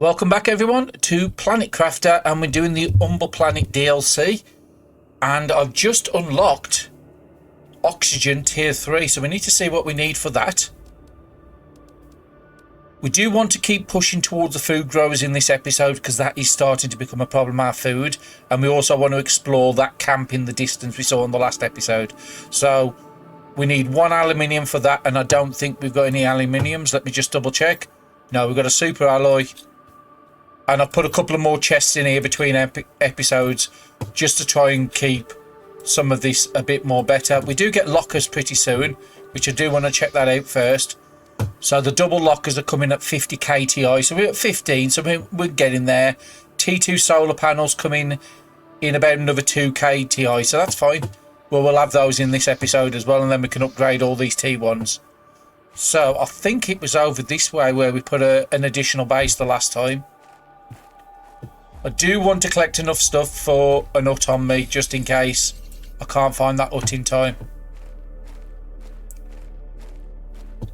Welcome back everyone to Planet Crafter, and we're doing the Humble Planet DLC, and I've just unlocked Oxygen Tier 3, so we need to see what we need for that. We do want to keep pushing towards the food growers in this episode because that is starting to become a problem, our food, and we also want to explore that camp in the distance we saw in the last episode. So we need 1 aluminium for that, and I don't think we've got any aluminiums. Let me just double check. No, we've got a super alloy. And I've put a couple of more chests in here between episodes just to try and keep some of this a bit more better. We do get lockers pretty soon, which I do want to check that out first. So the double lockers are coming at 50 kTi, so we're at 15, so we're getting there. T2 solar panels coming in about another 2 kTi, so that's fine. Well, we'll have those in this episode as well, and then we can upgrade all these T1s. So I think it was over this way where we put an additional base the last time. I do want to collect enough stuff for an hut on me, just in case I can't find that hut in time.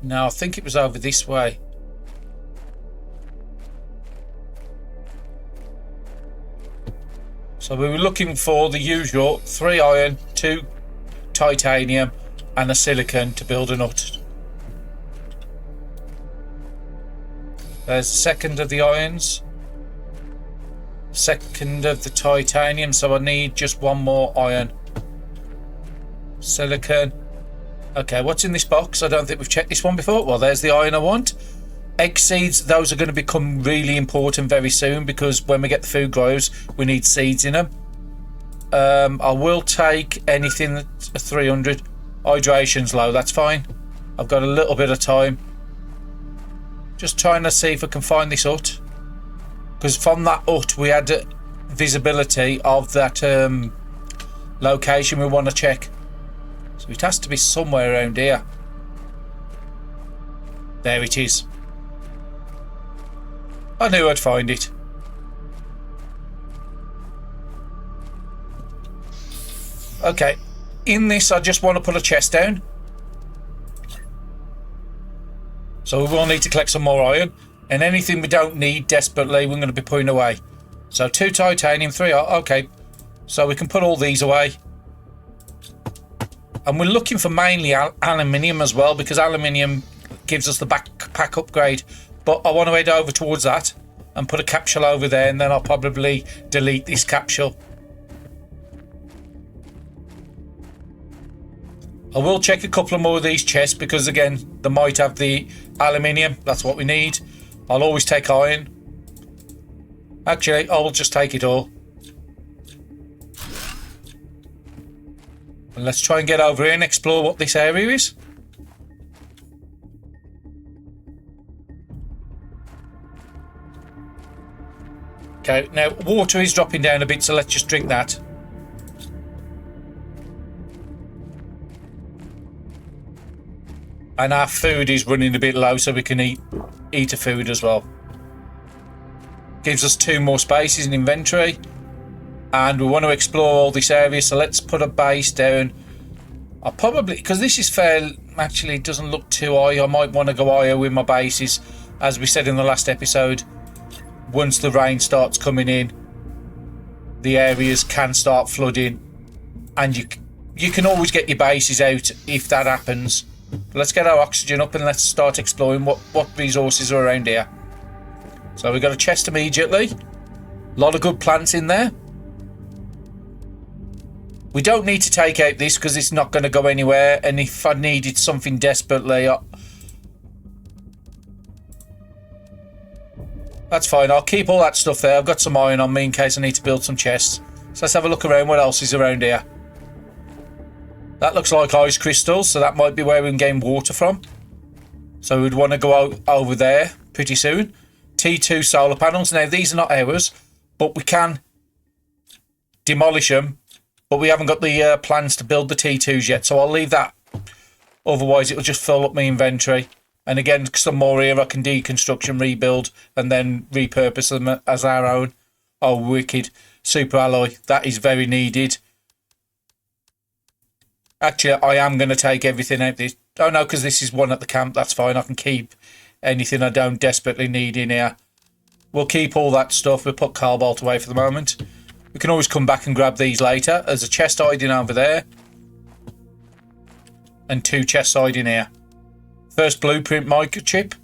No, I think it was over this way. So we were looking for the usual 3 iron, 2 titanium and a silicon to build an hut. There's the second of the irons. Second of the titanium, so I need just 1 more iron. Silicon. Okay, what's in this box? I don't think we've checked this one before. Well, there's the iron I want. Egg seeds, those are going to become really important very soon because when we get the food grows, we need seeds in them. I will take anything that's 300. Hydration's low, that's fine. I've got a little bit of time. Just trying to see if I can find this hut. Because from that hut we had visibility of that location we want to check. So it has to be somewhere around here. There it is. I knew I'd find it. Okay, in this I just want to put a chest down. So we will need to collect some more iron. And anything we don't need desperately, we're going to be putting away. So 2 titanium, 3 iron. Okay, so we can put all these away. And we're looking for mainly aluminium as well, because aluminium gives us the backpack upgrade. But I want to head over towards that and put a capsule over there, and then I'll probably delete this capsule. I will check a couple of more of these chests because again, they might have the aluminium. That's what we need. I'll always take iron. Actually, I'll just take it all. And let's try and get over here and explore what this area is. Okay, now water is dropping down a bit, so let's just drink that. And our food is running a bit low, so we can eat a food as well. Gives us 2 more spaces in inventory. And we want to explore all this area, so let's put a base down. I'll probably, because this is fair, actually it doesn't look too high. I might want to go higher with my bases. As we said in the last episode, once the rain starts coming in, the areas can start flooding. And you can always get your bases out if that happens. Let's get our oxygen up and let's start exploring what resources are around here. So we've got a chest immediately. A lot of good plants in there. We don't need to take out this because it's not going to go anywhere. And if I needed something desperately, that's fine. I'll keep all that stuff there. I've got some iron on me in case I need to build some chests. So let's have a look around what else is around here. That looks like ice crystals, so that might be where we can gain water from. So we'd want to go over there pretty soon. T2 solar panels. Now, these are not ours, but we can demolish them. But we haven't got the plans to build the T2s yet, so I'll leave that. Otherwise, it'll just fill up my inventory. And again, some more here I can deconstruct, rebuild, and then repurpose them as our own. Oh, wicked. Super alloy. That is very needed. Actually, I am going to take everything out this. Oh, no, because this is one at the camp. That's fine. I can keep anything I don't desperately need in here. We'll keep all that stuff. We'll put cobalt away for the moment. We can always come back and grab these later. There's a chest hiding over there. And 2 chests hiding here. First blueprint microchip.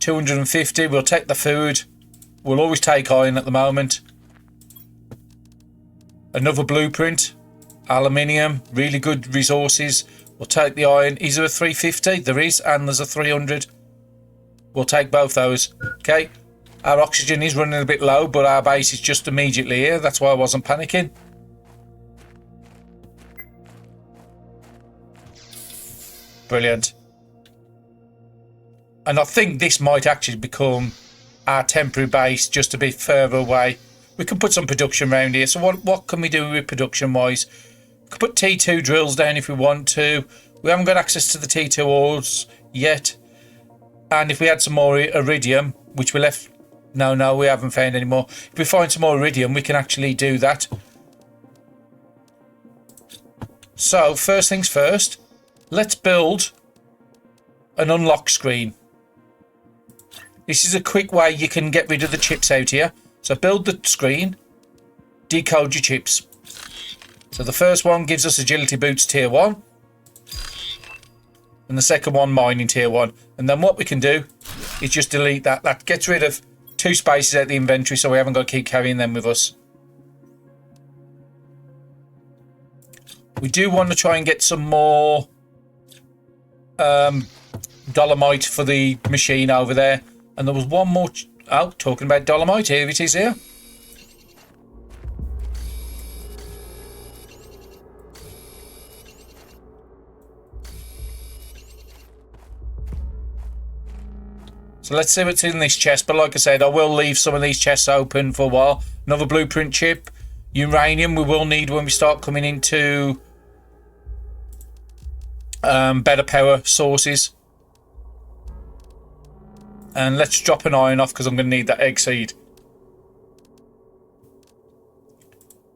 250. We'll take the food. We'll always take iron at the moment. Another blueprint. Aluminium. Really good resources. We'll take the iron. Is there a 350? There is, and there's a 300. We'll take both those. Okay. Our oxygen is running a bit low, but our base is just immediately here. That's why I wasn't panicking. Brilliant. And I think this might actually become our temporary base just a bit further away. We can put some production around here. So what can we do with production wise? We could put T2 drills down if we want to. We haven't got access to the T2 ores yet. And if we had some more iridium, which we left... No, we haven't found any more. If we find some more iridium, we can actually do that. So, first things first. Let's build an unlock screen. This is a quick way you can get rid of the chips out here. So build the screen, decode your chips. So the first one gives us agility boots tier 1. And the second one mining tier 1. And then what we can do is just delete that. That gets rid of 2 spaces out the inventory, so we haven't got to keep carrying them with us. We do want to try and get some more dolomite for the machine over there. And there was one more... Oh, talking about dolomite, here it is here. So let's see what's in this chest. But like I said, I will leave some of these chests open for a while. Another blueprint chip. Uranium we will need when we start coming into better power sources. And let's drop an iron off because I'm going to need that egg seed.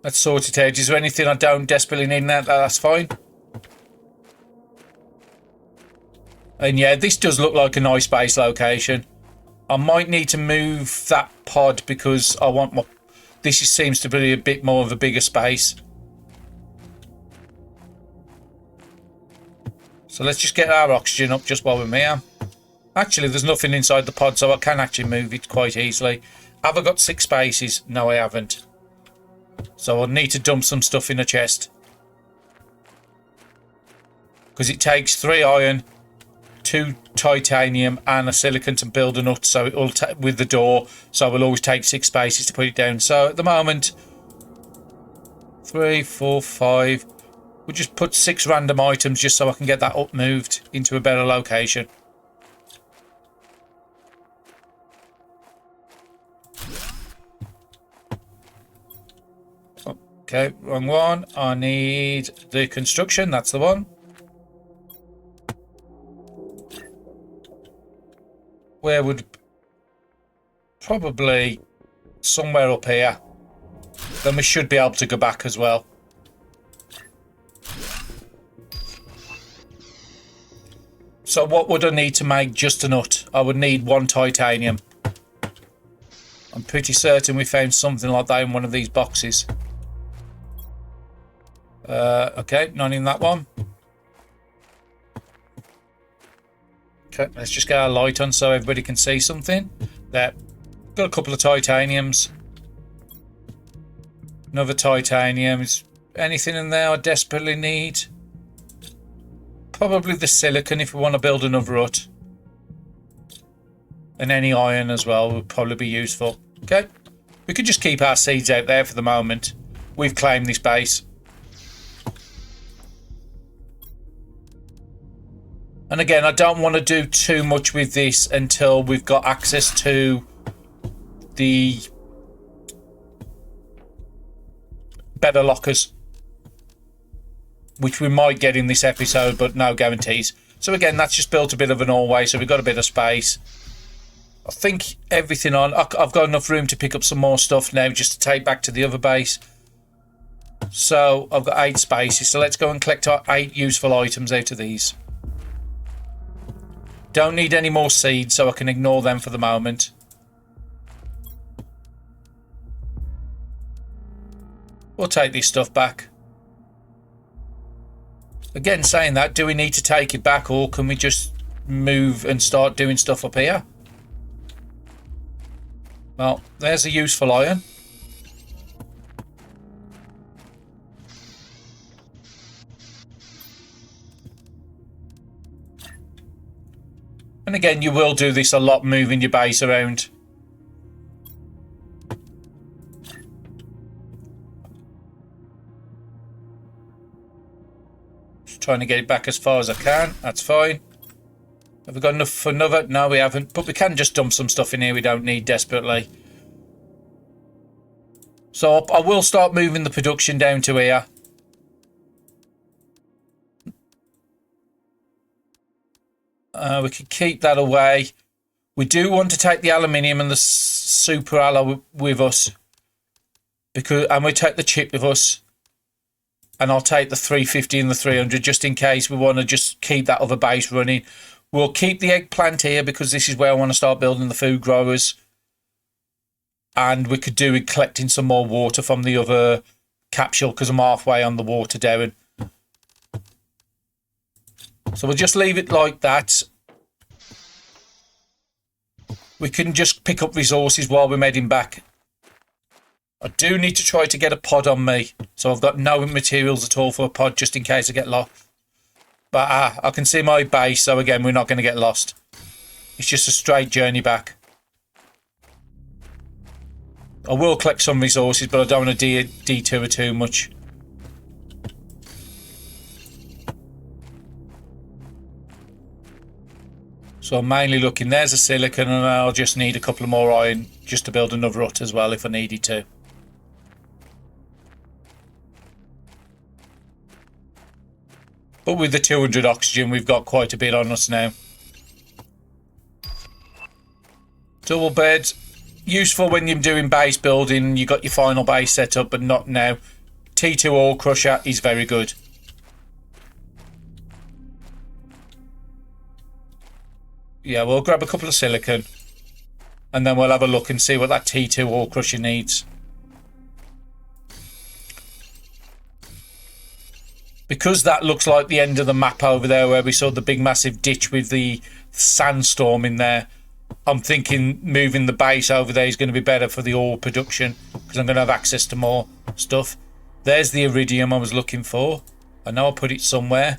Let's sort it out. Is there anything I don't desperately need in that? That's fine. And yeah, this does look like a nice base location. I might need to move that pod because I want my... This seems to be a bit more of a bigger space. So let's just get our oxygen up just while we're here. Actually, there's nothing inside the pod, so I can actually move it quite easily. Have I got 6 spaces? No, I haven't. So I'll need to dump some stuff in a chest. Because it takes 3 iron, 2 titanium and a silicon to build a nut, so it will with the door, so it will always take 6 spaces to put it down. So at the moment 3, 4, 5, we'll just put 6 random items just so I can get that up moved into a better location. Okay, wrong one. I need the construction, that's the one. Where would... Probably somewhere up here. Then we should be able to go back as well. So what would I need to make just a nut? I would need 1 titanium. I'm pretty certain we found something like that in one of these boxes. Okay, not in that one. Okay, let's just get our light on so everybody can see something. There. Got a couple of titaniums. Another titanium. Is anything in there I desperately need? Probably the silicon if we want to build another hut. And any iron as well would probably be useful. Okay. We could just keep our seeds out there for the moment. We've claimed this base. And again, I don't want to do too much with this until we've got access to the better lockers, which we might get in this episode, but no guarantees. So again, that's just built a bit of an hallway, so we've got a bit of space. I think everything on... I've got enough room to pick up some more stuff now just to take back to the other base. So I've got 8 spaces, so let's go and collect our 8 useful items out of these. Don't need any more seeds, so I can ignore them for the moment. We'll take this stuff back. Again, saying that, do we need to take it back, or can we just move and start doing stuff up here? Well, there's a useful iron. And again, you will do this a lot, moving your base around. Just trying to get it back as far as I can. That's fine. Have we got enough for another? No, we haven't. But we can just dump some stuff in here we don't need desperately. So I will start moving the production down to here. We could keep that away. We do want to take the aluminium and the super alloy with us, and we take the chip with us, and I'll take the 350 and the 300 just in case we want to just keep that other base running. We'll keep the eggplant here because this is where I want to start building the food growers, and we could do with collecting some more water from the other capsule because I'm halfway on the water down. So we'll just leave it like that. We can just pick up resources while we're heading back. I do need to try to get a pod on me, so I've got no materials at all for a pod just in case I get lost. But I can see my base, so again, we're not going to get lost. It's just a straight journey back. I will collect some resources, but I don't want to detour too much. So I'm mainly looking, there's a silicon, and I'll just need a couple of more iron just to build another hut as well if I needed to. But with the 200 oxygen, we've got quite a bit on us now. Double beds, useful when you're doing base building, you got your final base set up, but not now. T2 ore crusher is very good. Yeah, we'll grab a couple of silicon and then we'll have a look and see what that T2 ore crusher needs. Because that looks like the end of the map over there where we saw the big massive ditch with the sandstorm in there, I'm thinking moving the base over there is going to be better for the ore production because I'm going to have access to more stuff. There's the iridium I was looking for. I know I put it somewhere.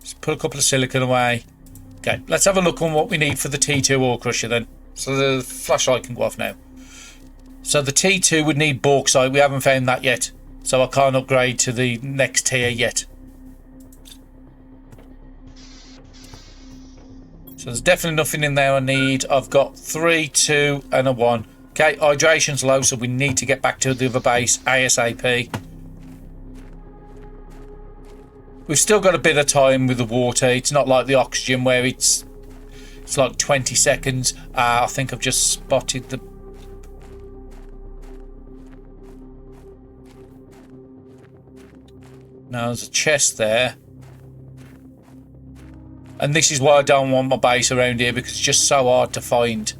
Just put a couple of silicon away. Okay, let's have a look on what we need for the T2 ore crusher then. So the flashlight can go off now. So the T2 would need bauxite. We haven't found that yet. So I can't upgrade to the next tier yet. So there's definitely nothing in there I need. I've got 3, 2 and a 1. Okay, hydration's low, so we need to get back to the other base ASAP. We've still got a bit of time with the water. It's not like the oxygen where it's like 20 seconds. I think I've just spotted the... No, there's a chest there. And this is why I don't want my base around here, because it's just so hard to find.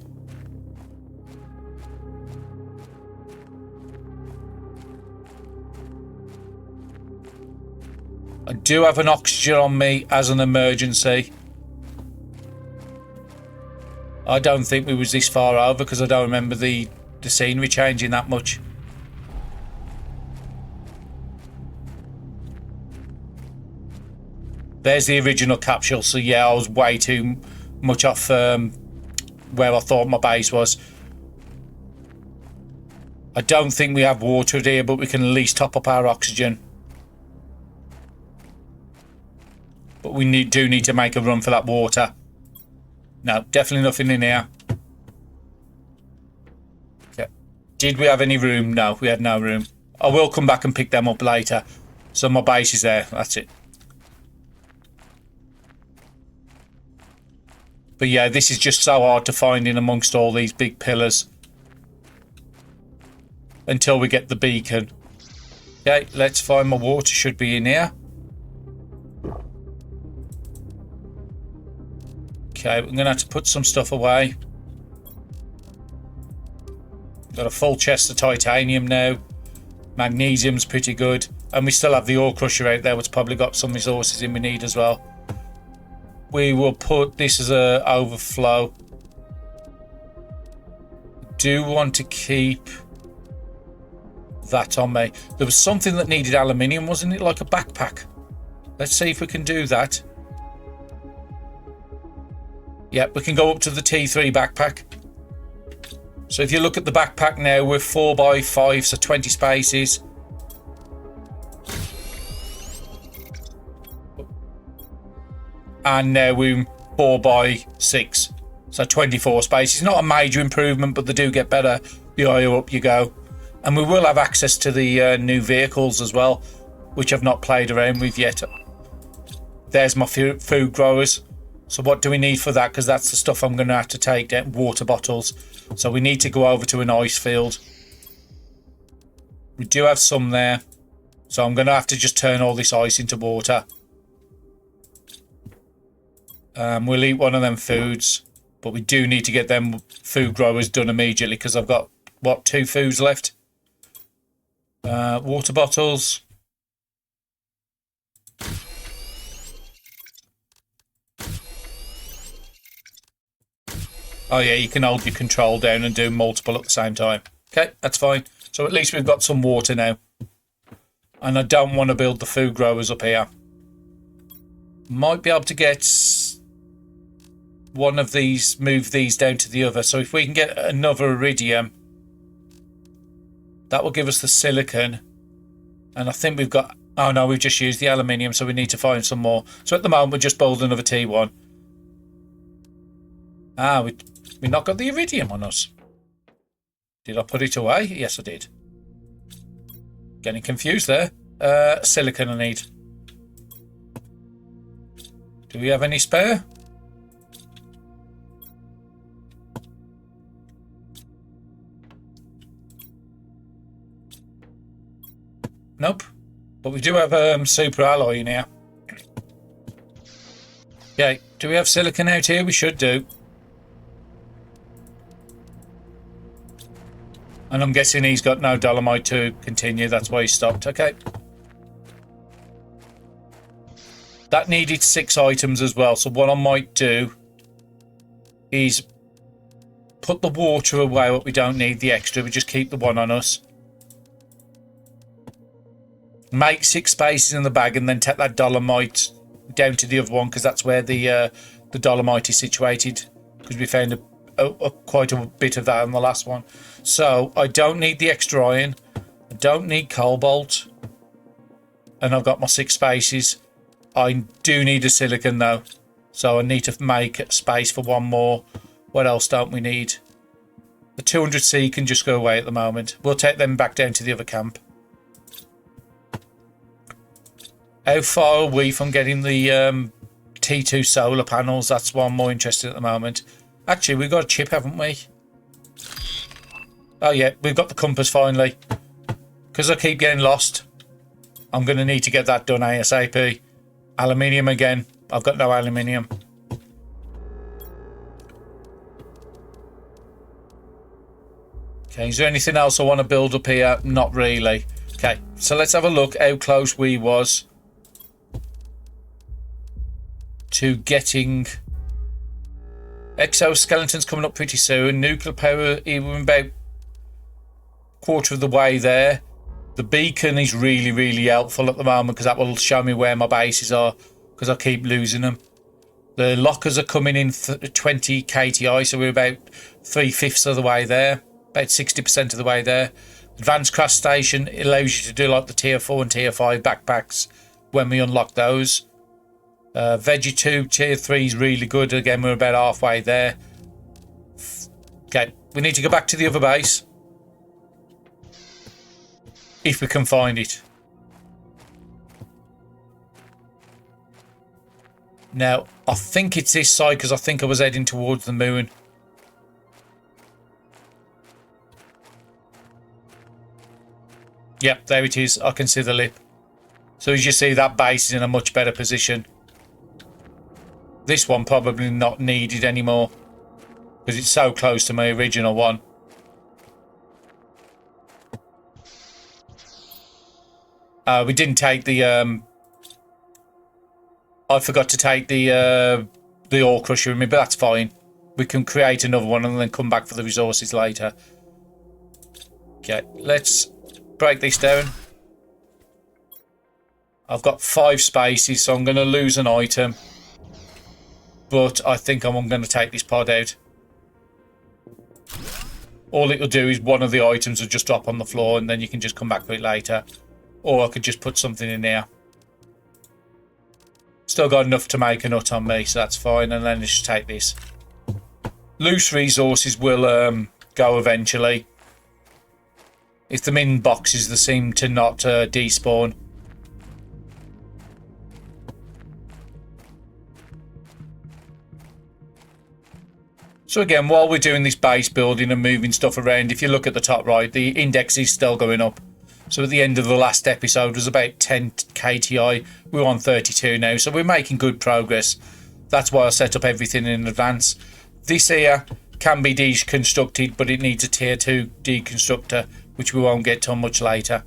I do have an oxygen on me as an emergency. I don't think we was this far over because I don't remember the scenery changing that much. There's the original capsule, so yeah, I was way too much off where I thought my base was. I don't think we have water here, but we can at least top up our oxygen. But we do need to make a run for that water. No, definitely nothing in here. Okay. Did we have any room? No, we had no room. I will come back and pick them up later. So my base is there. That's it. But yeah, this is just so hard to find in amongst all these big pillars. Until we get the beacon. Okay, let's find my water. Should be in here. Okay, we're going to have to put some stuff away. Got a full chest of titanium now. Magnesium's pretty good. And we still have the ore crusher out there, which probably got some resources in we need as well. We will put this as a overflow. Do want to keep that on me. There was something that needed aluminium, wasn't it? Like a backpack. Let's see if we can do that. Yep, we can go up to the T3 backpack. So if you look at the backpack now, we're 4x5, so 20 spaces. And now we're 4x6, so 24 spaces. Not a major improvement, but they do get better the higher up you go. And we will have access to the new vehicles as well, which I've not played around with yet. There's my food growers. So what do we need for that? Because that's the stuff I'm going to have to take down. Water bottles. So we need to go over to an ice field. We do have some there. So I'm going to have to just turn all this ice into water. We'll eat one of them foods. But we do need to get them food growers done immediately, because I've got, what, 2 foods left? Water bottles. Oh yeah, you can hold your control down and do multiple at the same time. Okay, that's fine. So at least we've got some water now. And I don't want to build the food growers up here. Might be able to get one of these, move these down to the other. So if we can get another iridium, that will give us the silicon. And I think we've got... Oh no, we've just used the aluminium, so we need to find some more. So at the moment, we're just building another T1. Ah, we not got the iridium on us. Did I put it away? Yes, I did. Getting confused there. Silicon I need. Do we have any spare? Nope. But we do have super alloy in here. Okay, do we have silicon out here? We should do. And I'm guessing he's got no dolomite to continue. That's why he stopped. Okay. That needed 6 items as well. So what I might do is put the water away. What we don't need, the extra. We just keep the one on us. Make 6 spaces in the bag and then take that dolomite down to the other one, because that's where the dolomite is situated. Because we found quite a bit of that on the last one. So I don't need the extra iron. I don't need cobalt. And I've got my 6 spaces. I do need a silicon though. So I need to make space for one more. What else don't we need? The 200C can just go away at the moment. We'll take them back down to the other camp. How far are we from getting the T2 solar panels? That's what I'm more interested in at the moment. Actually, we've got a chip, haven't we? Oh yeah, we've got the compass finally. Because I keep getting lost, I'm going to need to get that done ASAP. Aluminium again. I've got no aluminium. Okay, is there anything else I want to build up here? Not really. Okay, so let's have a look how close we was to getting exoskeletons coming up pretty soon. Nuclear power, even about quarter of the way there. The beacon is really, really helpful at the moment, because that will show me where my bases are, because I keep losing them. The lockers are coming in 20 KTI, so we're about 3/5 of the way there, about 60% of the way there. Advanced crash station allows you to do like the tier 4 and tier 5 backpacks when we unlock those. Veggie 2 tier 3 is really good. Again, we're about halfway there. Okay, we need to go back to the other base if we can find it. Now, I think it's this side, because I think I was heading towards the moon. Yep, there it is. I can see the lip. So as you see, that base is in a much better position. This one probably not needed anymore, because it's so close to my original one. We didn't take the I forgot to take the ore crusher with me, but that's fine. We can create another one and then come back for the resources later. Okay, let's break this down. I've got 5 spaces, so I'm going to lose an item. But I think I'm going to take this pod out. All it'll do is one of the items will just drop on the floor and then you can just come back for it later. Or I could just put something in there. Still got enough to make a nut on me, so that's fine. And then just take this. Loose resources will go eventually. If they're in boxes, they seem to not despawn. So again, while we're doing this base building and moving stuff around, if you look at the top right, the index is still going up. So at the end of the last episode was about 10 KTI. We're on 32 now, so we're making good progress. That's why I set up everything in advance. This here can be deconstructed, but it needs a tier 2 deconstructor, which we won't get till much later.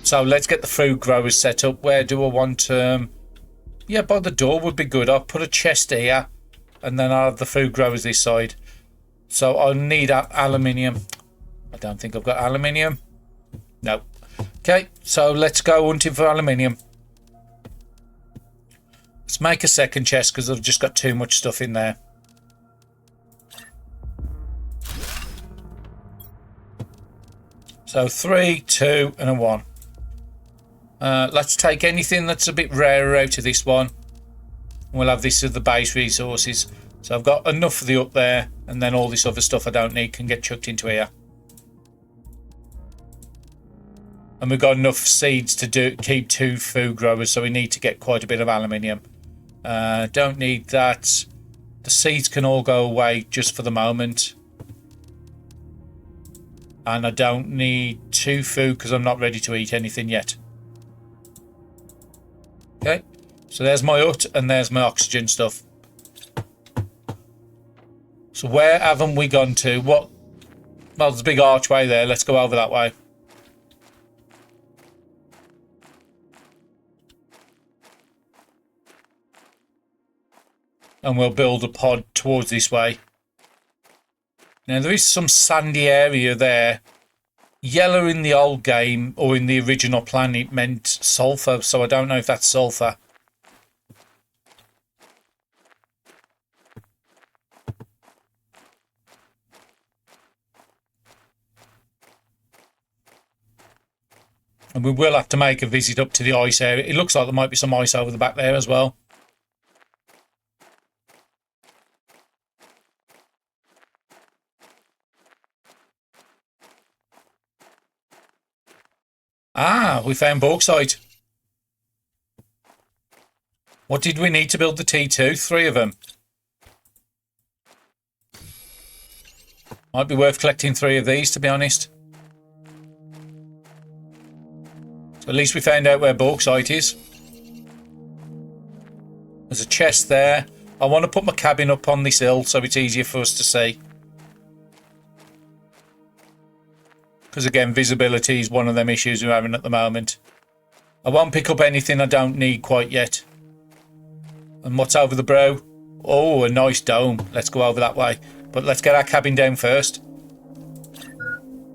So let's get the food growers set up. Where do I want... yeah, by the door would be good. I'll put a chest here, and then I'll have the food growers this side. So I'll need aluminium. I don't think I've got aluminium. No. Okay, so let's go hunting for aluminium. Let's make a second chest because I've just got too much stuff in there. So 3, 2, and a 1. Let's take anything that's a bit rarer out of this one. We'll have this as the base resources. So I've got enough for the up there, and then all this other stuff I don't need can get chucked into here. And we've got enough seeds to keep 2 food growers, so we need to get quite a bit of aluminium. Don't need that. The seeds can all go away just for the moment. And I don't need 2 food because I'm not ready to eat anything yet. Okay, so there's my hut and there's my oxygen stuff. So where haven't we gone to? What? Well, there's a big archway there. Let's go over that way. And we'll build a pod towards this way. Now there is some sandy area there. Yellow in the old game or in the original plan it meant sulfur, so I don't know if that's sulfur. And we will have to make a visit up to the ice area. It looks like there might be some ice over the back there as well. Ah, we found bauxite. What did we need to build the T2? 3 of them. Might be worth collecting 3 of these, to be honest. So at least we found out where bauxite is. There's a chest there. I want to put my cabin up on this hill so it's easier for us to see. Because again, visibility is one of them issues we're having at the moment. I won't pick up anything I don't need quite yet. And what's over the brow? Oh, a nice dome. Let's go over that way. But let's get our cabin down first.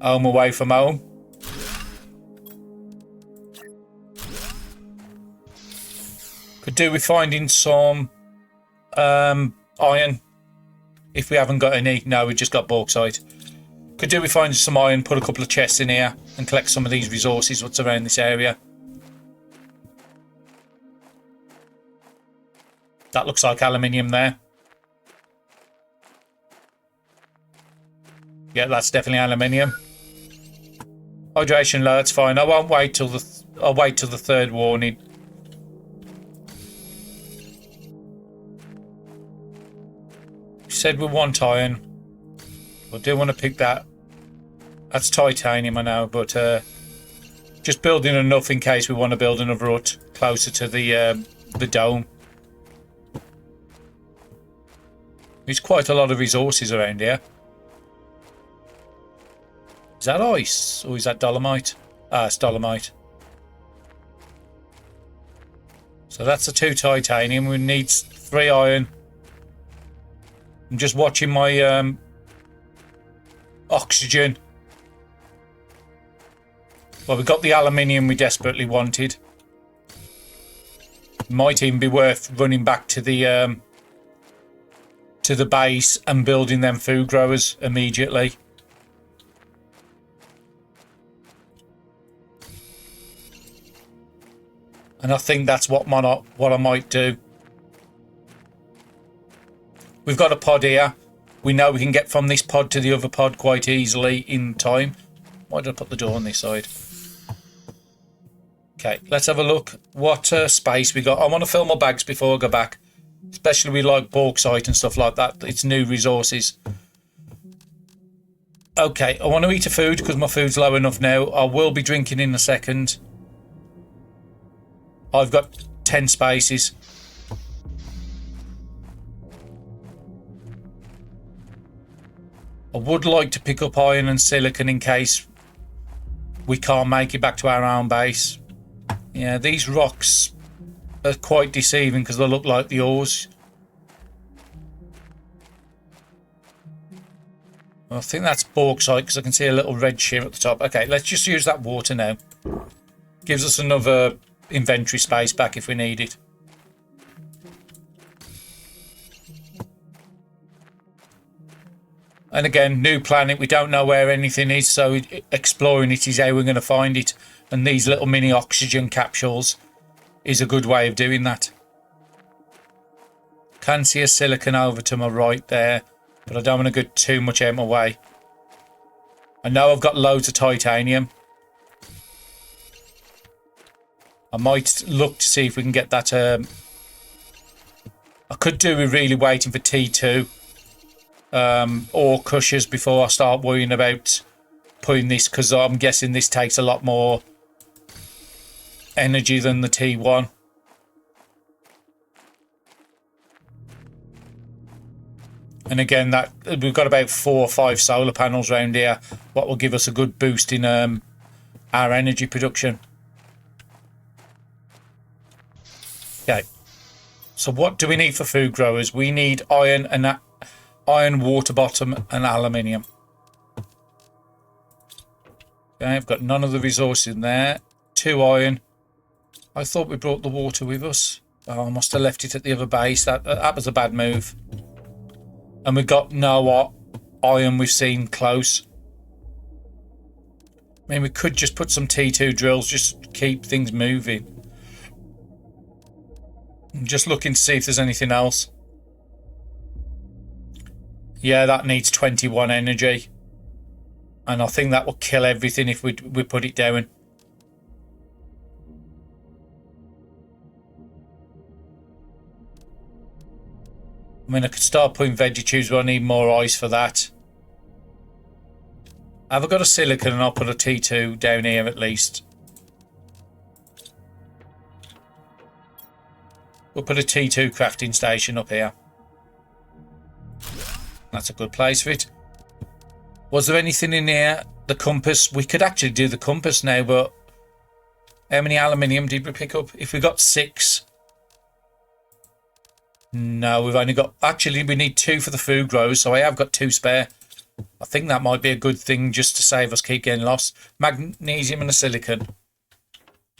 Home away from home. Could do with finding some iron. If we haven't got any. No, we just got bauxite. Could do with finding some iron, put a couple of chests in here and collect some of these resources what's around this area. That looks like aluminium there. Yeah, that's definitely aluminium. Hydration low, that's fine. I won't wait till I'll wait till the 3rd warning. You said we want iron. I do want to pick that. That's titanium, I know, but just building enough in case we want to build another hut closer to the dome. There's quite a lot of resources around here. Is that ice or is that dolomite? Ah, it's dolomite. So that's the 2 titanium. We need 3 iron. I'm just watching my oxygen. Well, we got the aluminium we desperately wanted. Might even be worth running back to the base and building them food growers immediately. And I think that's what I might do. We've got a pod here. We know we can get from this pod to the other pod quite easily in time. Why did I put the door on this side? Okay, let's have a look. What space we got. I want to fill my bags before I go back. Especially with like bauxite and stuff like that. It's new resources. Okay, I want to eat a food because my food's low enough now. I will be drinking in a second. I've got 10 spaces. I would like to pick up iron and silicon in case we can't make it back to our own base. Yeah, these rocks are quite deceiving because they look like the ores. I think that's bauxite because I can see a little red shimmer at the top. Okay, let's just use that water now. Gives us another inventory space back if we need it. And again, new planet, we don't know where anything is, so exploring it is how we're going to find it. And these little mini oxygen capsules is a good way of doing that. Can see a silicon over to my right there, but I don't want to go too much out of my way. I know I've got loads of titanium. I might look to see if we can get that. I could do with really waiting for T2 or crushers before I start worrying about putting this, because I'm guessing this takes a lot more energy than the T1. And again, that we've got about 4 or 5 solar panels around here, what will give us a good boost in our energy production. Okay, so what do we need for food growers? We need iron, and iron, water bottom, and aluminium. Okay, I've got none of the resources in there. 2 iron. I thought we brought the water with us. Oh, I must have left it at the other base. That was a bad move. And we've got no iron we've seen close. I mean, we could just put some T2 drills, just to keep things moving. I'm just looking to see if there's anything else. Yeah, that needs 21 energy. And I think that will kill everything if we put it down. I mean, I could start putting veggie tubes, but I need more ice for that. Have I got a silicon, and I'll put a T2 down here at least. We'll put a T2 crafting station up here. That's a good place for it. Was there anything in here? The compass. We could actually do the compass now, but how many aluminium did we pick up? If we got 6. No, we've only got... Actually, we need 2 for the food grows, so I have got 2 spare. I think that might be a good thing just to save us keep getting lost. Magnesium and a silicon.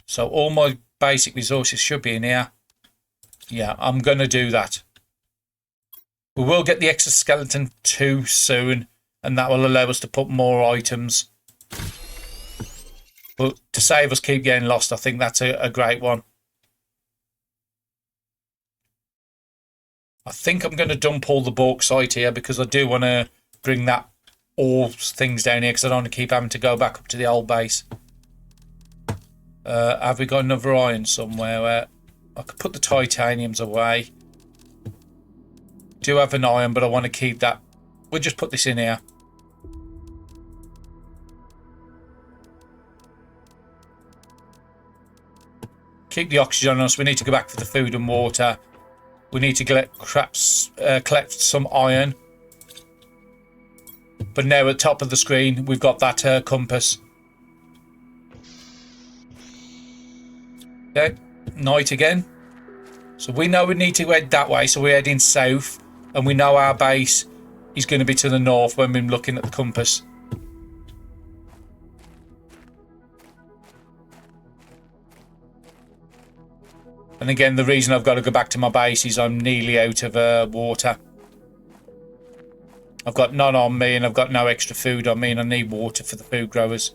So all my basic resources should be in here. Yeah, I'm going to do that. We will get the exoskeleton 2 soon, and that will allow us to put more items. But to save us keep getting lost, I think that's a great one. I think I'm going to dump all the bauxite here because I do want to bring that all things down here because I don't want to keep having to go back up to the old base. Have we got another iron somewhere where I could put the titaniums away? Do have an iron, but I want to keep that. We'll just put this in here. Keep the oxygen on us. We need to go back for the food and water. We need to collect some iron. But now at the top of the screen, we've got that compass. Okay, night again. So we know we need to head that way, so we're heading south. And we know our base is going to be to the north when we're looking at the compass. And again, the reason I've got to go back to my base is I'm nearly out of water. I've got none on me and I've got no extra food on me, and I need water for the food growers.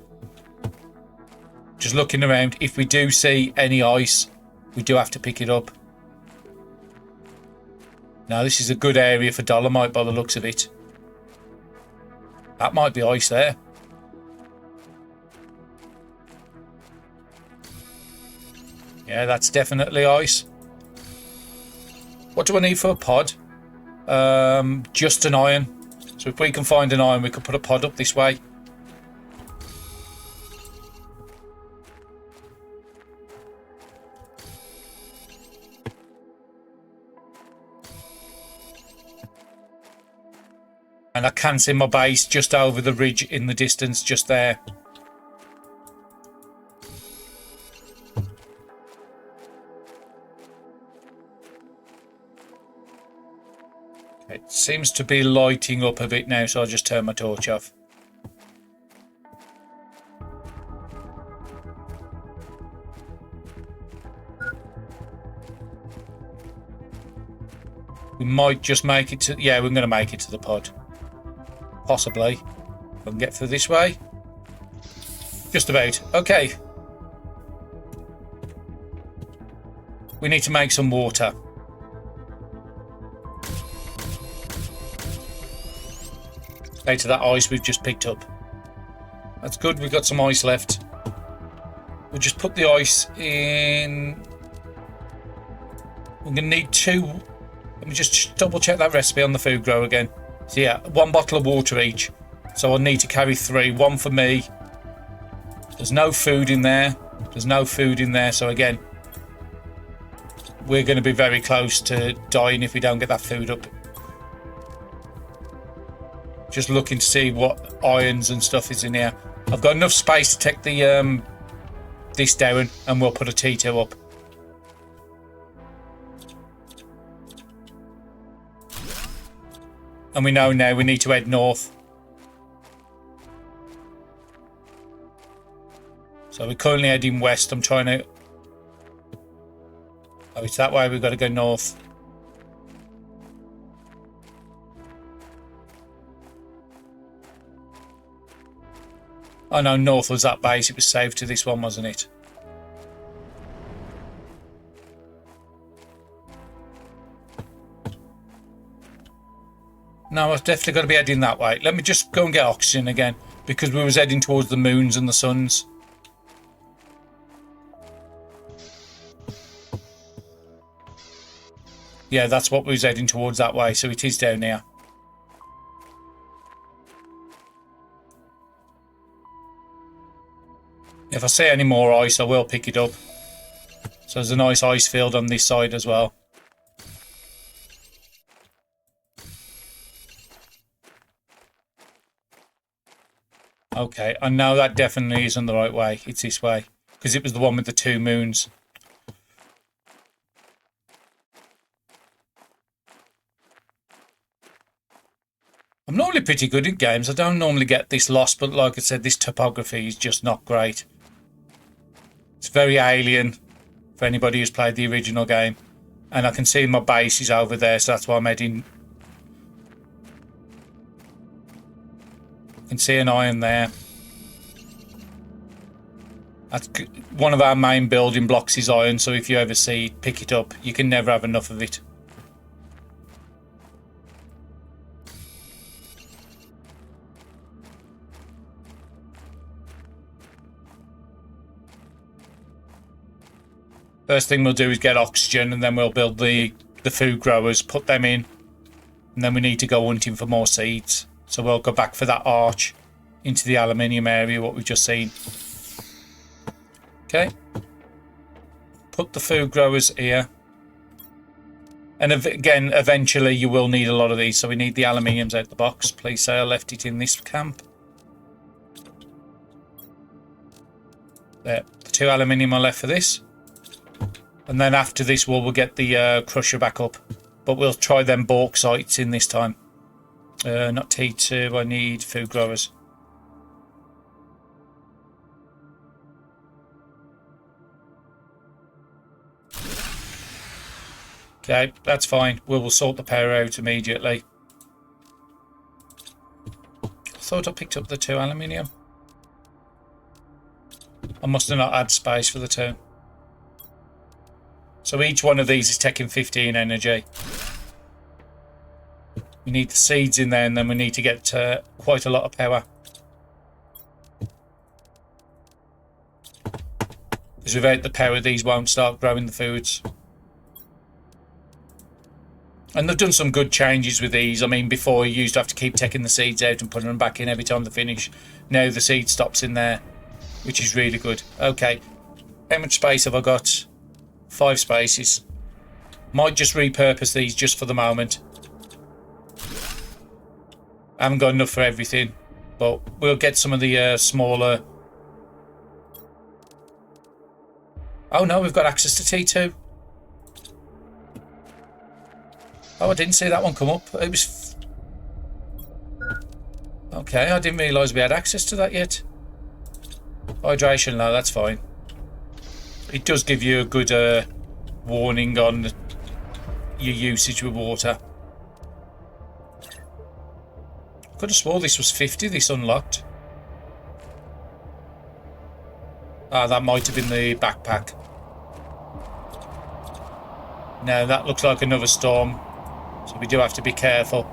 Just looking around, if we do see any ice, we do have to pick it up. Now this is a good area for dolomite by the looks of it. That might be ice there. Yeah, that's definitely ice. What do I need for a pod? Just an iron. So if we can find an iron, we could put a pod up this way. And I can see my base just over the ridge in the distance, just there. It seems to be lighting up a bit now, so I'll just turn my torch off. We might just make it to... Yeah, we're going to make it to the pod. Possibly. If I can get through this way. Just about. Okay. We need to make some water. Out of that ice we've just picked up. That's good, we've got some ice left. We'll just put the ice in. We're going to need 2. Let me just double check that recipe on the food grow again. So yeah, 1 bottle of water each. So I'll need to carry 3. 1 for me. There's no food in there. There's no food in there. So again, we're going to be very close to dying if we don't get that food up. Just looking to see what irons and stuff is in here. I've got enough space to take the this down, and we'll put a T2 up. And we know now we need to head north. So we're currently heading west. I'm trying to... Oh, it's that way. We've got to go north. Oh no, north was that base. It was saved to this one, wasn't it? No, I've definitely got to be heading that way. Let me just go and get oxygen again, because we was heading towards the moons and the suns. Yeah, that's what we was heading towards that way, so it is down here. If I see any more ice, I will pick it up. So there's a nice ice field on this side as well. Okay, I know that definitely isn't the right way. It's this way, because it was the one with the 2 moons. I'm normally pretty good at games. I don't normally get this lost, but like I said, this topography is just not great. It's very alien for anybody who's played the original game. And I can see my base is over there, so that's why I'm heading. I can see an iron there. That's one of our main building blocks is iron, so if you ever see it, pick it up. You can never have enough of it. First thing we'll do is get oxygen, and then we'll build the food growers, put them in, and then we need to go hunting for more seeds. So we'll go back for that arch into the aluminium area, what we've just seen. Okay. Put the food growers here. And again, eventually you will need a lot of these, so we need the aluminiums out the box. Please say I left it in this camp. There, the 2 aluminium are left for this. And then after this we'll get the crusher back up. But we'll try them bauxites in this time. Not T2, I need food growers. Okay, that's fine. We will sort the power out immediately. I thought I picked up the 2 aluminium. I must have not had space for the 2. So each one of these is taking 15 energy. We need the seeds in there, and then we need to get quite a lot of power. Because without the power, these won't start growing the foods. And they've done some good changes with these. I mean, before you used to have to keep taking the seeds out and putting them back in every time they finish. Now the seed stops in there, which is really good. Okay, how much space have I got? 5 spaces. Might just repurpose these just for the moment. I haven't got enough for everything, but we'll get some of the smaller... Oh no, we've got access to T2. Oh, I didn't see that one come up. It was... Okay, I didn't realise we had access to that yet. Hydration low, that's fine. It does give you a good warning on your usage with water. Could have swore this was 50, this unlocked. Ah, that might have been the backpack. No, that looks like another storm. So we do have to be careful.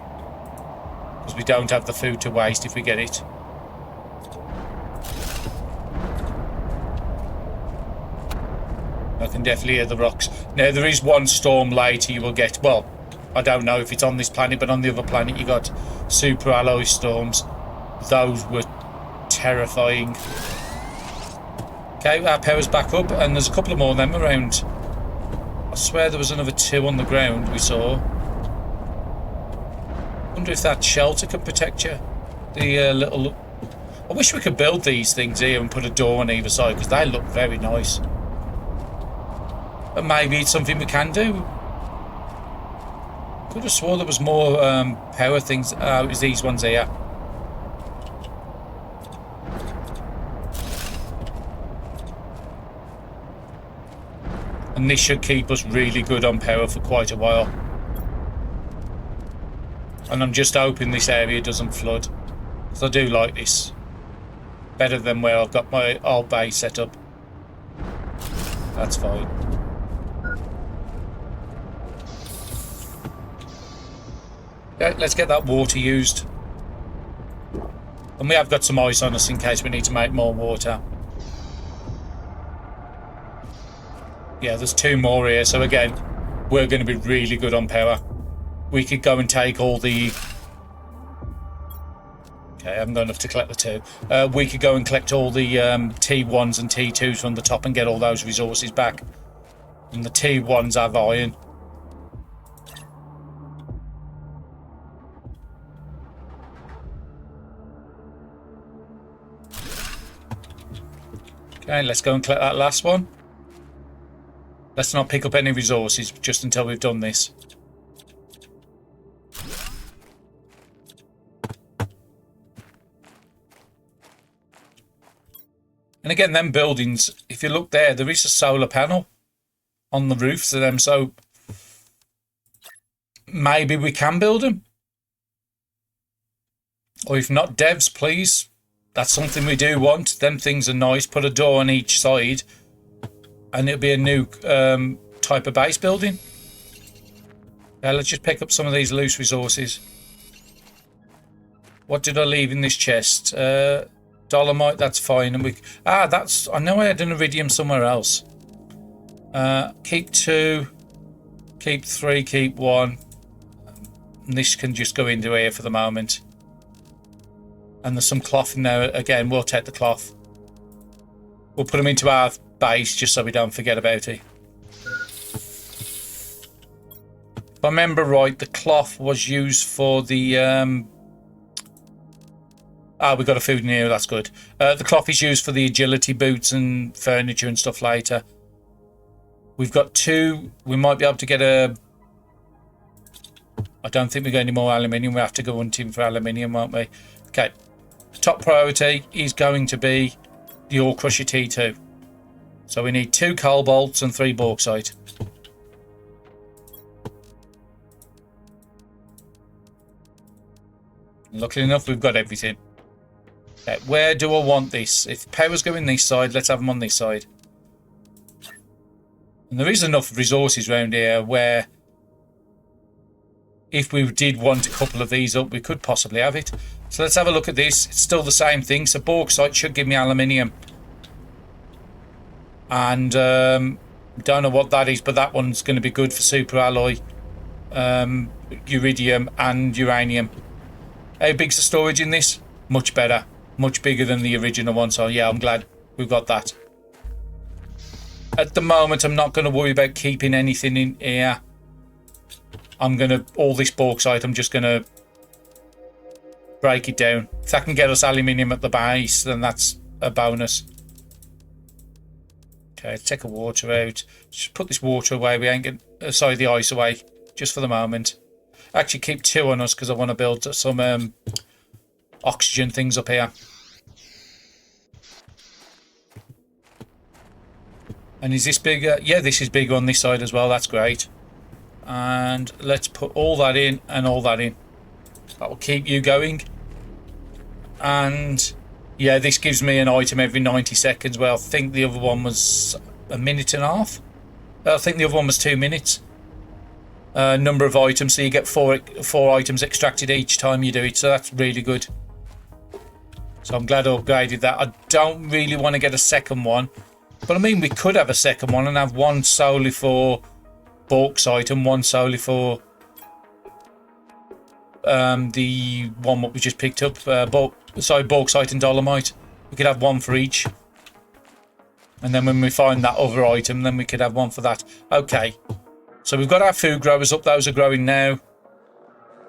Because we don't have the food to waste if we get it. I can definitely hear the rocks. Now, there is one storm later you will get. Well, I don't know if it's on this planet, but on the other planet you got super alloy storms. Those were terrifying. Okay, our power's back up, and there's a couple of more of them around. I swear there was another 2 on the ground we saw. Wonder if that shelter could protect you. The little... I wish we could build these things here and put a door on either side, because they look very nice. But maybe it's something we can do. Could have swore there was more power things. It was these ones here. And this should keep us really good on power for quite a while. And I'm just hoping this area doesn't flood, because I do like this. Better than where I've got my old base set up. That's fine. Okay, let's get that water used. And we have got some ice on us in case we need to make more water. Yeah, there's 2 more here, so again, we're going to be really good on power. We could go and take all the... Okay, I haven't got enough to collect the 2. We could go and collect all the T1s and T2s from the top and get all those resources back. And the T1s have iron. Okay, let's go and collect that last one. Let's not pick up any resources just until we've done this. And again, them buildings, if you look there, there is a solar panel on the roofs of them, so maybe we can build them. Or if not, devs, please. That's something we do want. Them things are nice. Put a door on each side, and it'll be a new type of base building. Let's just pick up some of these loose resources. What did I leave in this chest? Dolomite, that's fine. And that's... I know I had an iridium somewhere else. Keep 2, keep 3, keep 1. And this can just go into here for the moment. And there's some cloth in there. Again, we'll take the cloth. We'll put them into our base just so we don't forget about it. I remember right, the cloth was used for the... we got a food in here, that's good. The cloth is used for the agility boots and furniture and stuff later. We've got 2. We might be able to get a... I don't think we got any more aluminium. We have to go hunting for aluminium, won't we? Okay. Top priority is going to be the ore crusher T2. So we need 2 coal bolts and 3 bauxite. Luckily enough, we've got everything. Okay, where do I want this? If power's going this side, let's have them on this side. And there is enough resources around here where if we did want a couple of these up, we could possibly have it. So let's have a look at this. It's still the same thing. So bauxite should give me aluminium. And don't know what that is, but that one's going to be good for super alloy, iridium and uranium. How big's the storage in this? Much better. Much bigger than the original one. So yeah, I'm glad we've got that. At the moment, I'm not going to worry about keeping anything in here. I'm going to, all this bauxite, I'm just going to break it down. If that can get us aluminium at the base, then that's a bonus. Okay, let's take the water out. Just put this water away. We ain't getting, sorry, the ice away, just for the moment. Actually, keep 2 on us because I want to build some oxygen things up here. And is this bigger? Yeah, this is bigger on this side as well. That's great. And let's put all that in and all that in. That will keep you going. And yeah, this gives me an item every 90 seconds. Well, I think the other one was a minute and a half. I think the other one was 2 minutes. Number of items, so you get four items extracted each time you do it. So that's really good. So I'm glad I upgraded that. I don't really want to get a second one. But I mean, we could have a second one and have one solely for bauxite and one solely for the one what we just picked up. Bauxite and dolomite. We could have one for each. And then when we find that other item, then we could have one for that. Okay. So we've got our food growers up. Those are growing now.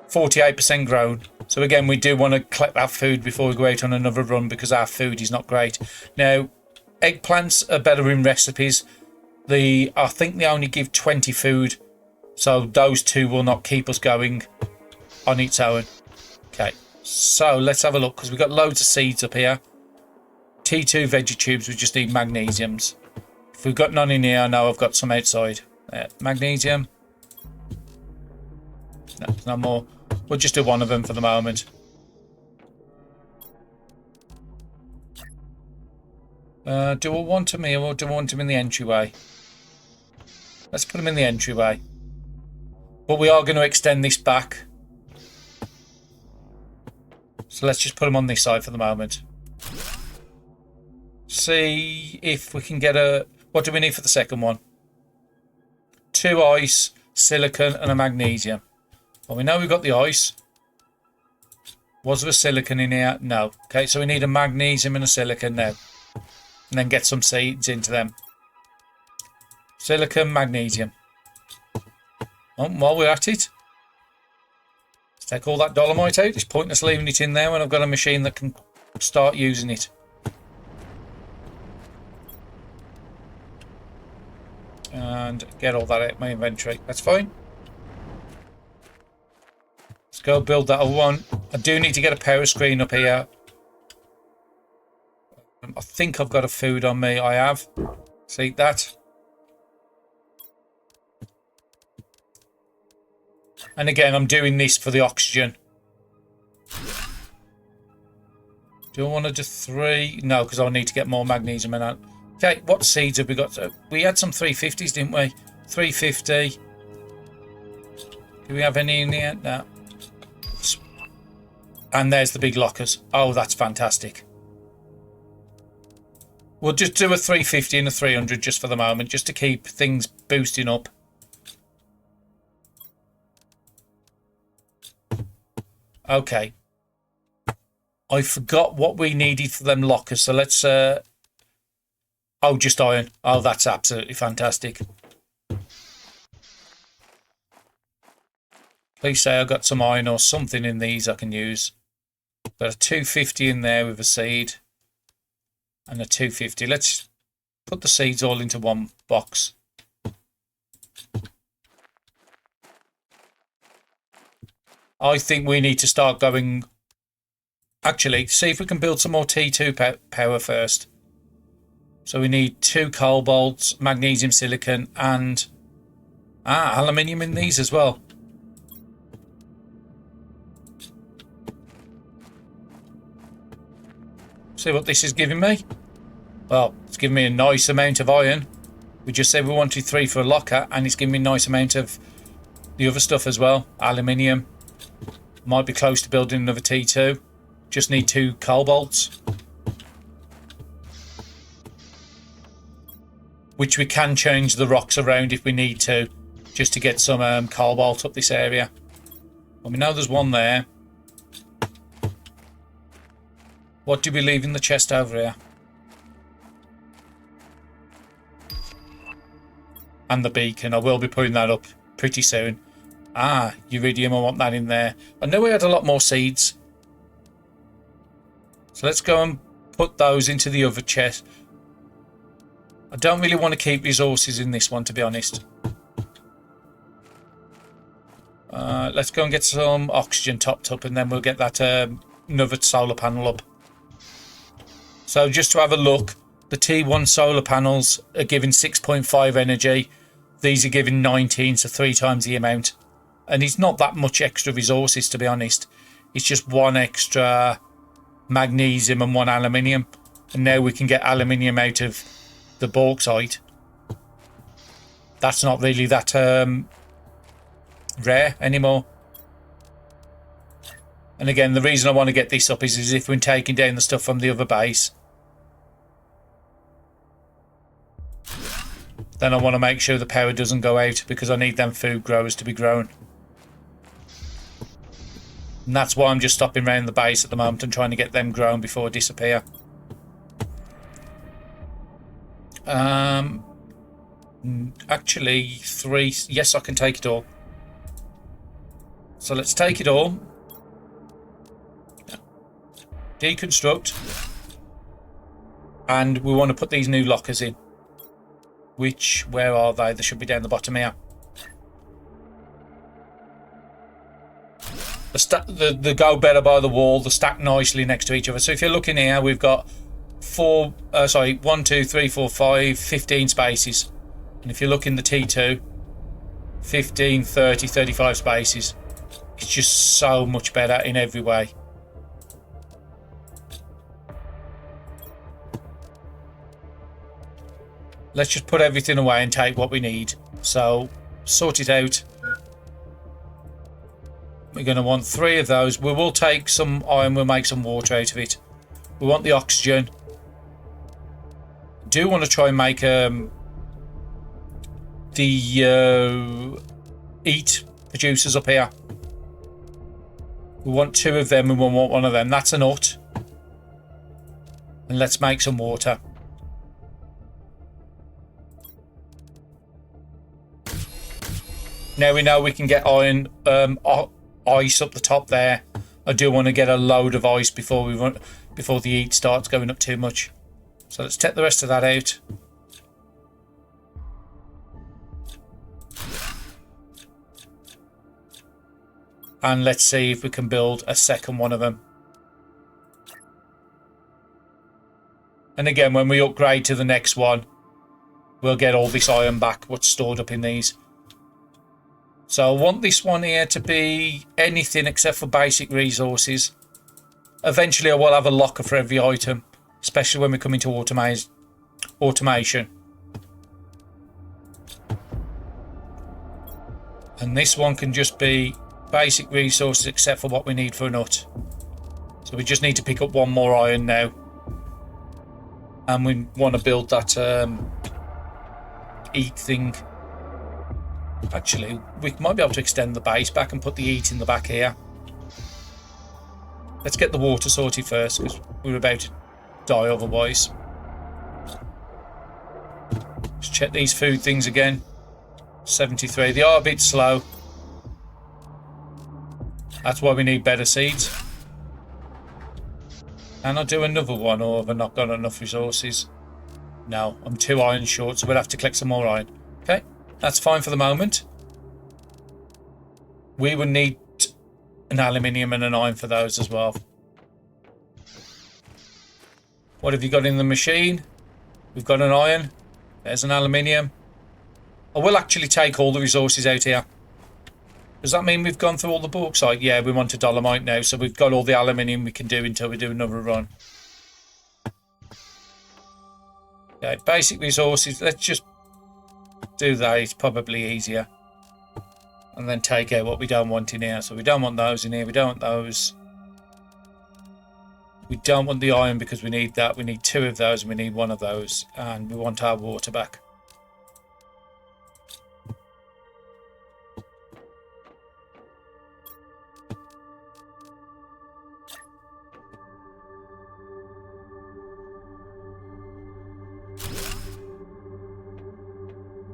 48% grown. So again, we do want to collect that food before we go out on another run because our food is not great. Now, eggplants are better in recipes. I think they only give 20 food. So those 2 will not keep us going on its own. Okay, so let's have a look because we've got loads of seeds up here. T2 veggie tubes, we just need magnesiums. If we've got none in here, I know I've got some outside. Magnesium. No, there's no more. We'll just do one of them for the moment. Do I want them here or do I want them in the entryway? Let's put them in the entryway. But we are going to extend this back. So let's just put them on this side for the moment. See if we can get a... What do we need for the second one? 2 ice, silicon and a magnesium. Well, we know we've got the ice. Was there a silicon in here? No. Okay, so we need a magnesium and a silicon now. And then get some seeds into them. Silicon, magnesium. Oh, while we're at it, let's take all that dolomite out. It's pointless leaving it in there when I've got a machine that can start using it. And get all that out of my inventory. That's fine. Let's go build that other one. I do need to get a power screen up here. I think I've got a food on me. I have. See that? And again, I'm doing this for the oxygen. Do I want to do 3? No, because I'll need to get more magnesium in that. Okay, what seeds have we got? We had some 350s, didn't we? 350. Do we have any in here? No. And there's the big lockers. Oh, that's fantastic. We'll just do a 350 and a 300 just for the moment, just to keep things boosting up. Okay. I forgot what we needed for them lockers, so let's... Oh, just iron. Oh, that's absolutely fantastic. Please say I got some iron or something in these I can use. Got a 250 in there with a seed. And a 250. Let's put the seeds all into one box. I think we need to start going... Actually, see if we can build some more T2 power first. So we need 2 cobalts, magnesium silicon, and aluminium in these as well. See what this is giving me? Well, it's giving me a nice amount of iron. We just said we wanted 3 for a locker, and it's giving me a nice amount of the other stuff as well. Aluminium. Might be close to building another T2. Just need 2 cobalts. Which we can change the rocks around if we need to. Just to get some cobalt up this area. Well, we know there's one there. What do we leave in the chest over here? And the beacon. I will be putting that up pretty soon. Iridium. I want that in there. I know we had a lot more seeds. So let's go and put those into the other chest. I don't really want to keep resources in this one, to be honest. Let's go and get some oxygen topped up, and then we'll get that another solar panel up. So just to have a look, the T1 solar panels are giving 6.5 energy. These are giving 19, so 3 times the amount. And it's not that much extra resources, to be honest. It's just 1 extra magnesium and 1 aluminium. And now we can get aluminium out of the bauxite. That's not really that rare anymore. And again, the reason I want to get this up is if we're taking down the stuff from the other base, then I want to make sure the power doesn't go out, because I need them food growers to be grown. And that's why I'm just stopping around the base at the moment and trying to get them grown before I disappear. Actually, 3. Yes, I can take it all. So let's take it all. Deconstruct. And we want to put these new lockers in. Where are they? They should be down the bottom here. They go better by the wall. They stack nicely next to each other. So if you're looking here, we've got 1, 2, 3, 4, 5, 15 spaces. And if you look in the T2, 15, 30, 35 spaces. It's just so much better in every way. Let's just put everything away and take what we need. So, sort it out. We're going to want 3 of those. We will take some iron. We'll make some water out of it. We want the oxygen. Do want to try and make the EAT producers up here. We want 2 of them and we want 1 of them. That's a nut. And let's make some water. Now we know we can get iron, ice up the top there. I do want to get a load of ice before the heat starts going up too much. So let's take the rest of that out. And let's see if we can build a second one of them. And again, when we upgrade to the next one, we'll get all this iron back, what's stored up in these. So I want this one here to be anything except for basic resources. Eventually I will have a locker for every item, especially when we come into automation. And this one can just be basic resources except for what we need for a nut. So we just need to pick up 1 more iron now. And we want to build that EAT thing. Actually, we might be able to extend the base back and put the EAT in the back here. Let's get the water sorted first, because we're about to die otherwise. Let's check these food things again. 73. They are a bit slow. That's why we need better seeds. Can I do another one, or have I not got enough resources? No, I'm 2 iron short, so we'll have to collect some more iron. Okay, that's fine for the moment. We would need an aluminium and an iron for those as well. What have you got in the machine? We've got an iron. There's an aluminium. I will actually take all the resources out here. Does that mean we've gone through all the bauxite? Yeah, we want a dolomite now, so we've got all the aluminium we can do until we do another run. Okay, basic resources. Let's just do that. It's probably easier. And then take out what we don't want in here. So we don't want those in here. We don't want those. We don't want the iron because we need that. We need 2 of those and we need 1 of those. And we want our water back.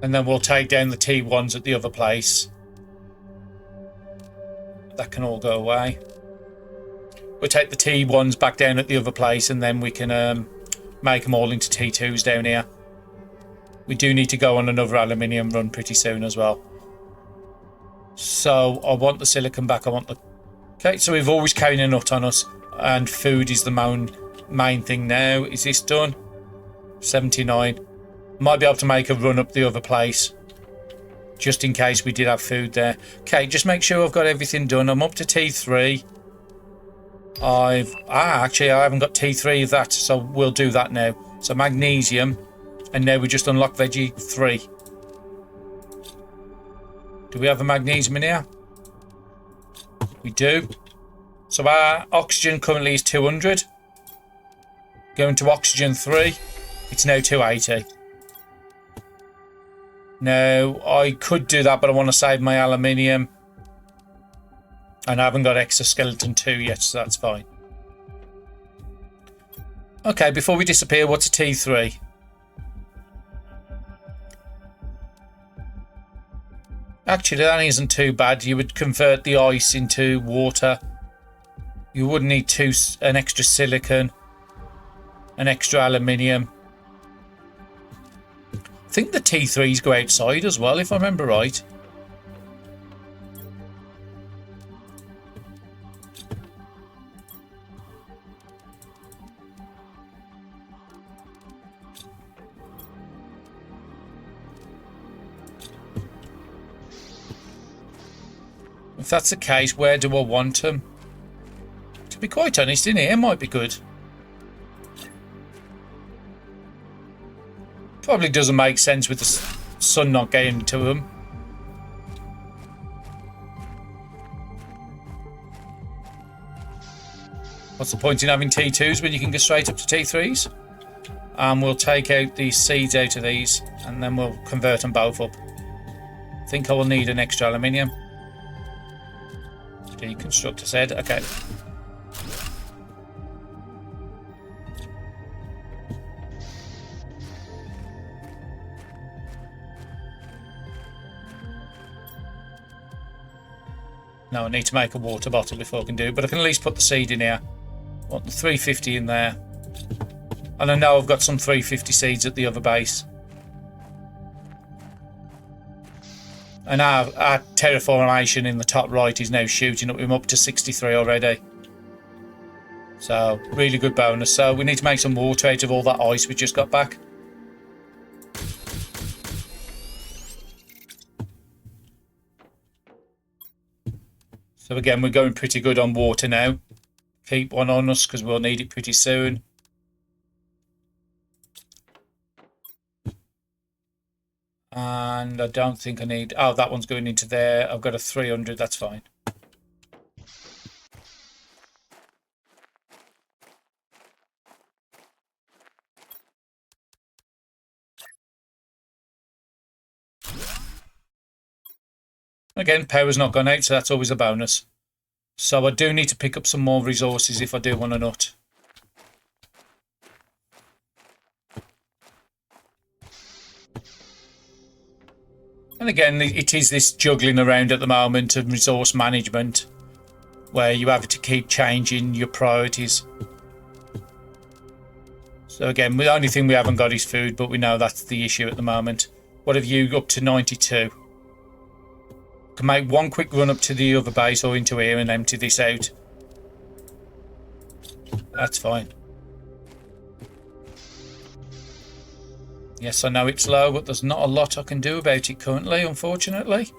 And then we'll take down the T1s at the other place. That can all go away. We'll take the T1s back down at the other place and then we can make them all into T2s down here. We do need to go on another aluminium run pretty soon as well. So I want the silicon back. I want the... Okay, so we've always carried a nut on us and food is the main thing now. Is this done? 79. Might be able to make a run up the other place just in case we did have food there. Okay, just make sure I've got everything done. I'm up to T3. Actually I haven't got T3 of that, so we'll do that now. So magnesium, and now we just unlock veggie 3. Do we have a magnesium in here? We do. So our oxygen currently is 200. Going to oxygen 3. It's now 280. Now, I could do that, but I want to save my aluminium. And I haven't got exoskeleton 2 yet, so that's fine. Okay, before we disappear, what's a T3? Actually, that isn't too bad. You would convert the ice into water. You would need an extra silicon, an extra aluminium. I think the T3s go outside as well, if I remember right. If that's the case, where do I want them? To be quite honest, in here might be good. Probably doesn't make sense with the sun not getting to them. What's the point in having T2s when you can go straight up to T3s? And we'll take out these seeds out of these and then we'll convert them both up. I think I will need an extra aluminium. Deconstructor said, okay. No, I need to make a water bottle before I can do it, but I can at least put the seed in here. I want the 350 in there. And I know I've got some 350 seeds at the other base. And our terraformation in the top right is now shooting up. I'm up to 63 already. So, really good bonus. So, we need to make some water out of all that ice we just got back. So again, we're going pretty good on water now. Keep one on us because we'll need it pretty soon. And I don't think I need... Oh, that one's going into there. I've got a 300. That's fine. Again, power's not gone out, so that's always a bonus. So I do need to pick up some more resources if I do want a nut. And again, it is this juggling around at the moment of resource management. where you have to keep changing your priorities. So again, the only thing we haven't got is food, but we know that's the issue at the moment. What have you up to 92? Can make one quick run up to the other base or into here and empty this out. That's fine. Yes, I know it's low, but there's not a lot I can do about it currently, unfortunately.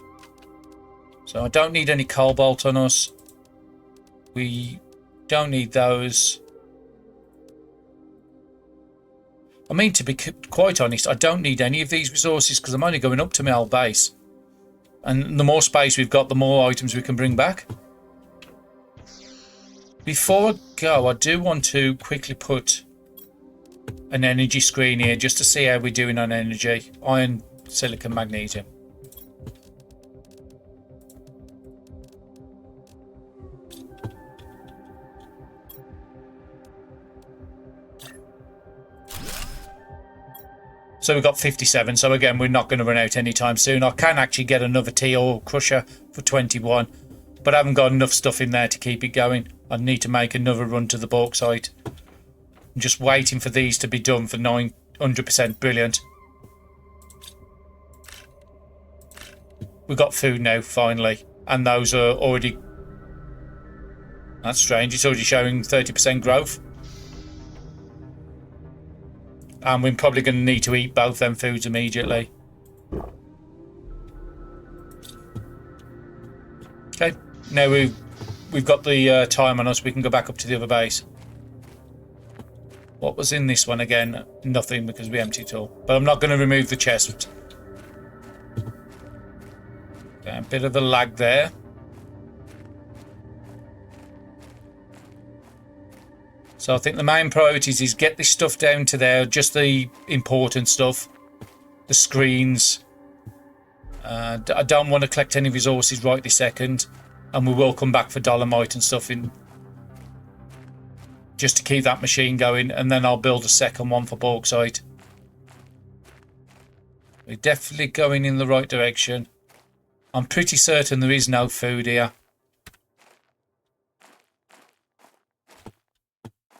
So I don't need any cobalt on us. We don't need those. I mean, to be quite honest, I don't need any of these resources because I'm only going up to my old base. And the more space we've got, the more items we can bring back. Before I go, I do want to quickly put an energy screen here just to see how we're doing on energy. Iron, silicon, magnesium. So we've got 57. So again, we're not going to run out anytime soon. I can actually get another tea ore crusher for 21, but I haven't got enough stuff in there to keep it going. I need to make another run to the bauxite. I'm just waiting for these to be done for 900%. Brilliant. We've got food now, finally. And those are already... That's strange. It's already showing 30% growth. And we're probably going to need to eat both them foods immediately. Okay. Now we've got the time on us. We can go back up to the other base. What was in this one again? Nothing, because we emptied it all. But I'm not going to remove the chest. Okay, a bit of a lag there. So I think the main priorities is get this stuff down to there, just the important stuff, the screens. I don't want to collect any resources right this second, and we will come back for dolomite and stuff in just to keep that machine going, and then I'll build a second one for bauxite. We're definitely going in the right direction. I'm pretty certain there is no food here.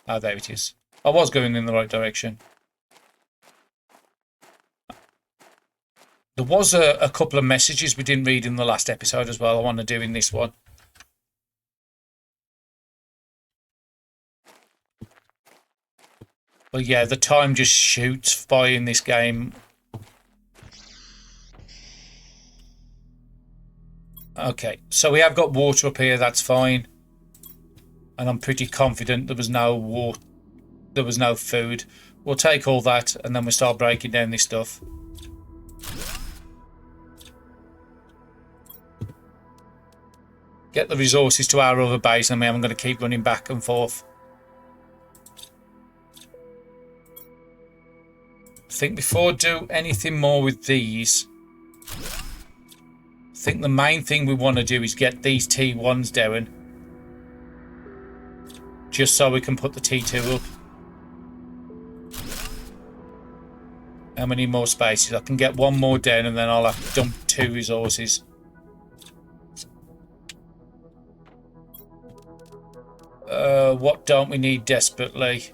Oh, there it is. I was going in the right direction. There was a couple of messages we didn't read in the last episode as well. I want to do in this one. But yeah, the time just shoots by in this game. Okay, so we have got water up here. That's fine. And I'm pretty confident there was no water, there was no food. We'll take all that and then we'll start breaking down this stuff. Get the resources to our other base, and I'm going to keep running back and forth. I think before I do anything more with these, I think the main thing we want to do is get these T1s down. Just so we can put the T2 up. How many more spaces? I can get one more down and then I'll have to dump 2 resources. What don't we need desperately?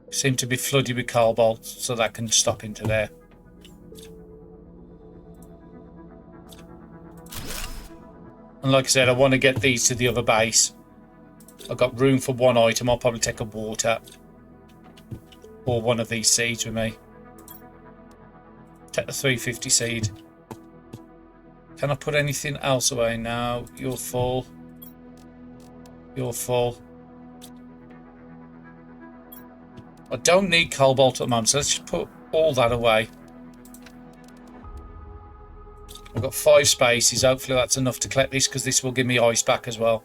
Seem to be flooded with cobalt, so that can stop into there. And like I said, I want to get these to the other base. I've got room for one item. I'll probably take a water or one of these seeds with me. Take the 350 seed. Can I put anything else away now? You're full. You're full. I don't need cobalt at the moment, so let's just put all that away. I've got 5 spaces. Hopefully that's enough to collect this, because this will give me ice back as well.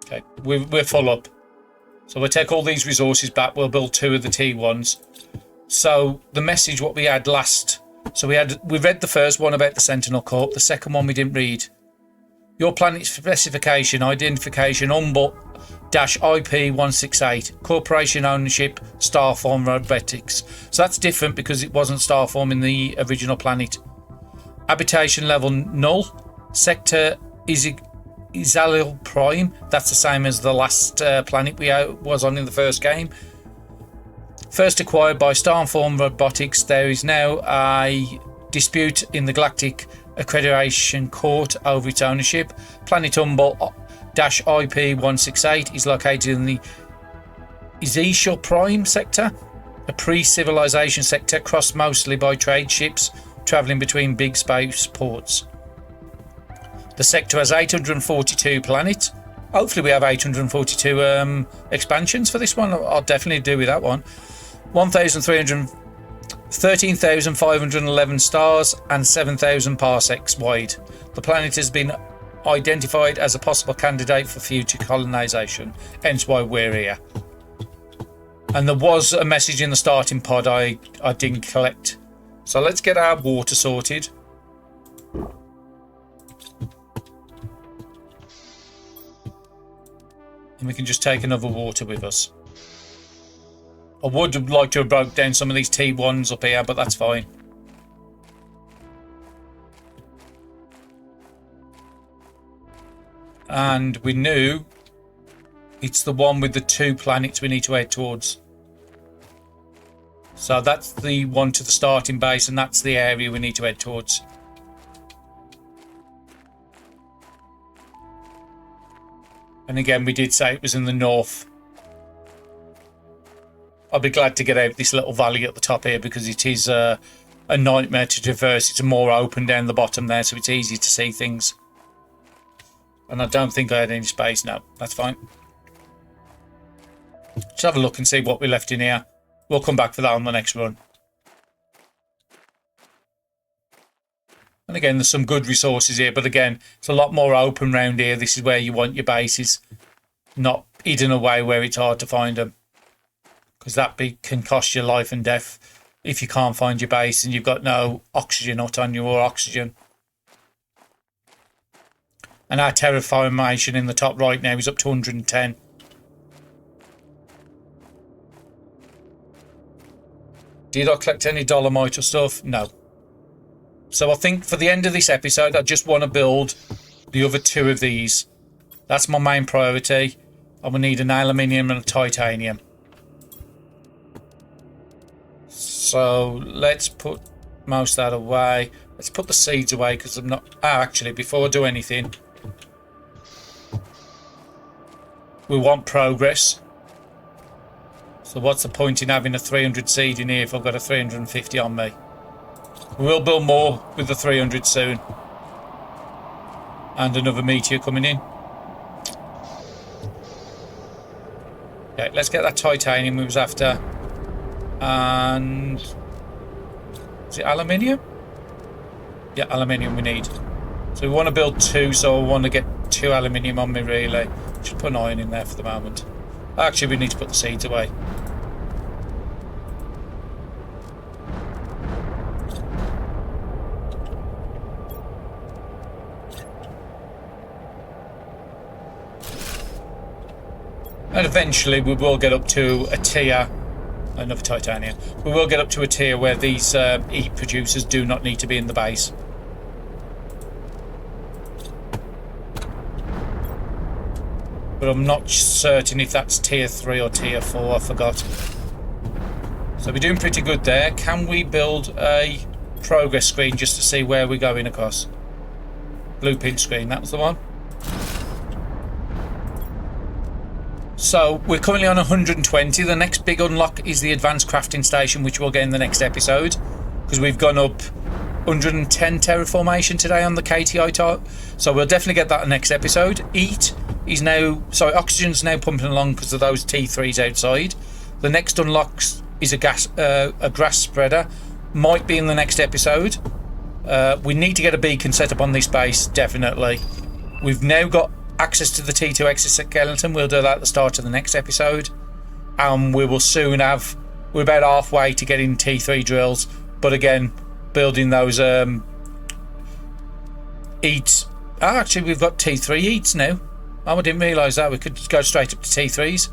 Okay, we're full up. So we'll take all these resources back. We'll build 2 of the T1s. So the message what we had last... So we read the first one about the Sentinel Corp. The second one we didn't read. Your planet specification, identification, IP168, corporation ownership, Starform Robotics. So that's different because it wasn't Starform in the original planet. Habitation level null. Sector Izalil Prime. That's the same as the last planet we was on in the first game. First acquired by Starform Robotics. There is now a dispute in the Galactic Accreditation Court over its ownership. Planet Humble IP168 is located in the Izishal Prime sector, a pre-civilization sector crossed mostly by trade ships travelling between big space ports. The sector has 842 planets. Hopefully we have 842 expansions for this one. I'll definitely do with that one. 13,511 stars and 7,000 parsecs wide. The planet has been identified as a possible candidate for future colonisation, hence why we're here. And there was a message in the starting pod I didn't collect. So let's get our water sorted. And we can just take another water with us. I would like to have broke down some of these T1s up here, but that's fine. And we knew it's the one with the 2 planets we need to head towards. So that's the one to the starting base, and that's the area we need to head towards. And again, we did say it was in the north. I'll be glad to get out this little valley at the top here because it is a nightmare to traverse. It's more open down the bottom there, so it's easy to see things. And I don't think I had any space. No, that's fine. Let's have a look and see what we left in here. We'll come back for that on the next run. And again, there's some good resources here, but again, it's a lot more open round here. This is where you want your bases, not hidden away where it's hard to find them. Because that can cost you life and death if you can't find your base and you've got no oxygen on you or oxygen. And our terraformation in the top right now is up to 110. Did I collect any dolomite or stuff? No. So I think for the end of this episode, I just want to build the other 2 of these. That's my main priority. I will need an aluminium and a titanium. So let's put most of that away. Let's put the seeds away because I'm not... actually, before I do anything, we want progress. So what's the point in having a 300 seed in here if I've got a 350 on me? We will build more with the 300 soon. And another meteor coming in. Okay, let's get that titanium we was after. And... is it aluminium? Yeah, aluminium we need. So we want to build 2, so I want to get 2 aluminium on me really. Should put an iron in there for the moment. Actually, we need to put the seeds away. And eventually we will get up to a tier, another titanium, we will get up to a tier where these heat producers do not need to be in the base. But I'm not certain if that's tier 3 or tier 4, I forgot. So we're doing pretty good there. Can we build a progress screen just to see where we're going across? Blueprint screen, that was the one. So we're currently on 120. The next big unlock is the advanced crafting station, which we'll get in the next episode, because we've gone up 110 terraformation today on the KTI type. So we'll definitely get that in the next episode. Oxygen's now pumping along because of those T3s outside. The next unlocks is a grass spreader. Might be in the next episode. We need to get a beacon set up on this base, definitely. We've now got access to the T2 exoskeleton. We'll do that at the start of the next episode. And we will soon have... we're about halfway to getting T3 drills. But again, building those eats... actually, we've got T3 eats now. Oh, I didn't realise that. We could go straight up to T3s.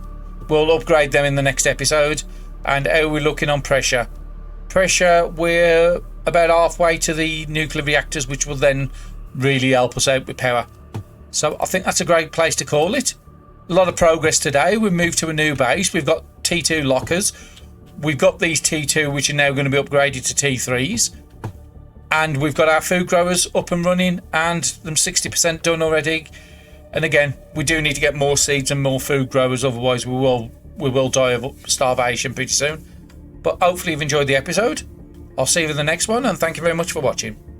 We'll upgrade them in the next episode. And how are we looking on pressure? Pressure, we're about halfway to the nuclear reactors, which will then really help us out with power. So I think that's a great place to call it. A lot of progress today. We've moved to a new base. We've got T2 lockers. We've got these T2, which are now going to be upgraded to T3s. And we've got our food growers up and running and them 60% done already. And again, we do need to get more seeds and more food growers, otherwise we will die of starvation pretty soon. But hopefully you've enjoyed the episode. I'll see you in the next one, and thank you very much for watching.